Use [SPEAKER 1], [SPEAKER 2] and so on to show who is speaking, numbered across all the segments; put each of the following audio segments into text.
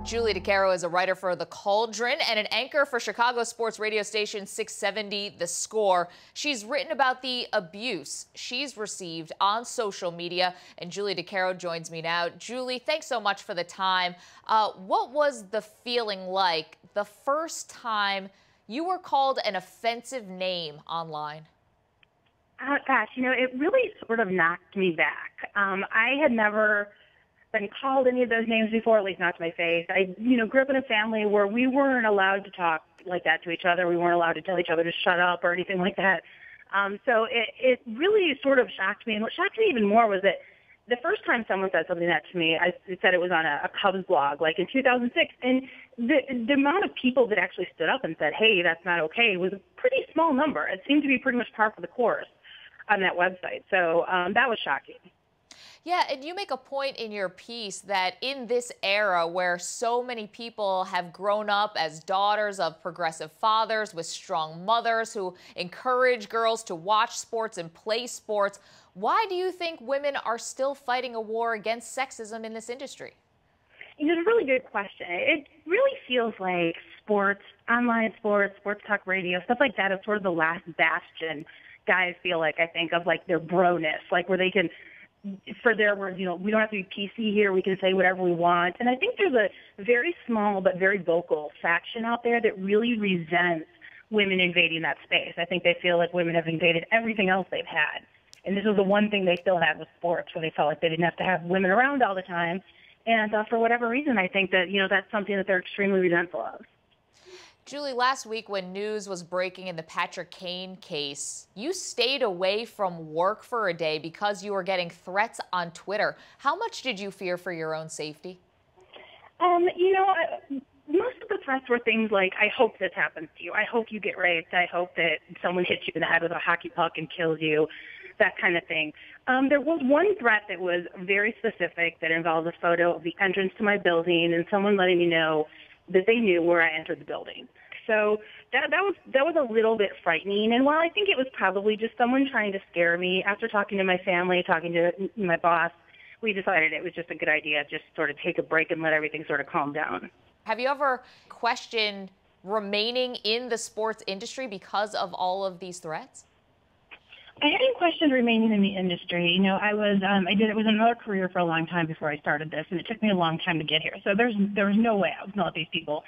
[SPEAKER 1] Julie DiCaro is a writer for The Cauldron and an anchor for Chicago sports radio station 670 The Score. She's written about the abuse she's received on social media, and Julie DiCaro joins me now. Julie, thanks so much for the time. What was the feeling like the first time you were called an offensive name online?
[SPEAKER 2] Gosh, it really sort of knocked me back. I had never been called any of those names before, at least not to my face. I, grew up in a family where we weren't allowed to talk like that to each other. We weren't allowed to tell each other to shut up or anything like that. So it really sort of shocked me. And what shocked me even more was that the first time someone said something that to me, I said it was on a Cubs blog, like in 2006. And the amount of people that actually stood up and said, hey, that's not okay, was a pretty small number. It seemed to be pretty much par for the course on that website. So that was shocking.
[SPEAKER 1] Yeah, and you make a point in your piece that in this era where so many people have grown up as daughters of progressive fathers with strong mothers who encourage girls to watch sports and play sports, why do you think women are still fighting a war against sexism in this industry?
[SPEAKER 2] It's a really good question. It really feels like sports, online sports, sports talk radio, stuff like that is sort of the last bastion guys feel like, I think, of like their bro-ness, like where they can, for their words, we don't have to be PC here. We can say whatever we want. And I think there's a very small but very vocal faction out there that really resents women invading that space. I think they feel like women have invaded everything else they've had. And this is the one thing they still had with sports, where they felt like they didn't have to have women around all the time. And for whatever reason, I think that, that's something that they're extremely resentful of.
[SPEAKER 1] Julie, last week when news was breaking in the Patrick Kane case, you stayed away from work for a day because you were getting threats on Twitter. How much did you fear for your own safety?
[SPEAKER 2] Most of the threats were things like, I hope this happens to you. I hope you get raped. I hope that someone hits you in the head with a hockey puck and kills you, that kind of thing. There was one threat that was very specific that involved a photo of the entrance to my building and someone letting me know that they knew where I entered the building. So that was a little bit frightening. And while I think it was probably just someone trying to scare me, after talking to my family, talking to my boss, we decided it was just a good idea to just sort of take a break and let everything sort of calm down.
[SPEAKER 1] Have you ever questioned remaining in the sports industry because of all of these threats?
[SPEAKER 2] I hadn't questioned remaining in the industry. I was another career for a long time before I started this, and it took me a long time to get here. So there was no way I was going to let these people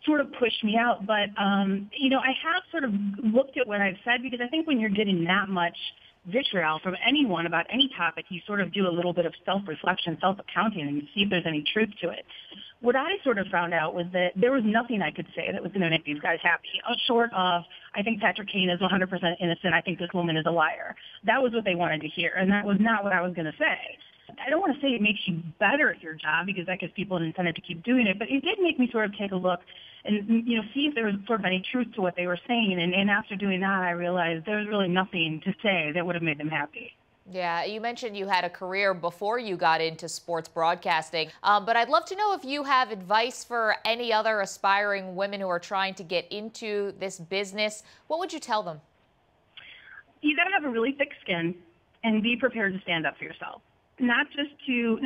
[SPEAKER 2] sort of pushed me out. But, I have sort of looked at what I've said, because I think when you're getting that much vitriol from anyone about any topic, you sort of do a little bit of self-reflection, self-accounting, and see if there's any truth to it. What I sort of found out was that there was nothing I could say that was going to make these guys happy, short of, I think Patrick Kane is 100% innocent, I think this woman is a liar. That was what they wanted to hear, and that was not what I was going to say. I don't want to say it makes you better at your job, because that gives people an incentive to keep doing it, but it did make me sort of take a look and, see if there was sort of any truth to what they were saying. And after doing that, I realized there was really nothing to say that would have made them happy.
[SPEAKER 1] Yeah, you mentioned you had a career before you got into sports broadcasting, but I'd love to know if you have advice for any other aspiring women who are trying to get into this business. What would you tell them?
[SPEAKER 2] You got to have a really thick skin and be prepared to stand up for yourself. Not just to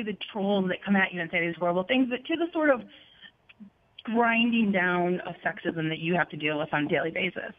[SPEAKER 2] the trolls that come at you and say these horrible things, but to the sort of grinding down of sexism that you have to deal with on a daily basis.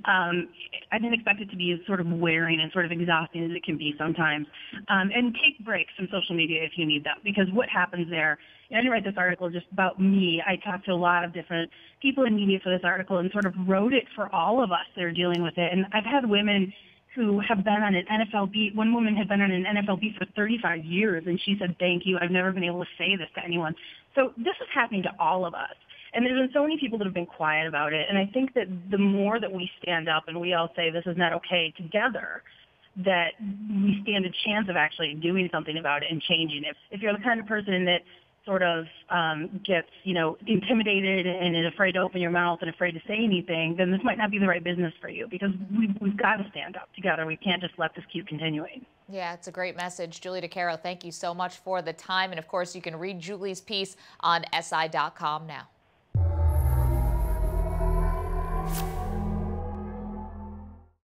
[SPEAKER 2] I didn't expect it to be as sort of wearing and sort of exhausting as it can be sometimes. And take breaks from social media if you need them, because what happens there, I didn't write this article just about me. I talked to a lot of different people in media for this article and sort of wrote it for all of us that are dealing with it. And I've had women who have been on an NFL beat. One woman had been on an NFL beat for 35 years, and she said, thank you, I've never been able to say this to anyone. So this is happening to all of us. And there's been so many people that have been quiet about it. And I think that the more that we stand up and we all say this is not okay together, that we stand a chance of actually doing something about it and changing it. If you're the kind of person that sort of gets, intimidated and is afraid to open your mouth and afraid to say anything, then this might not be the right business for you, because we've got to stand up together. We can't just let this keep continuing.
[SPEAKER 1] Yeah, it's a great message. Julie DiCaro, thank you so much for the time. And of course, you can read Julie's piece on SI.com now.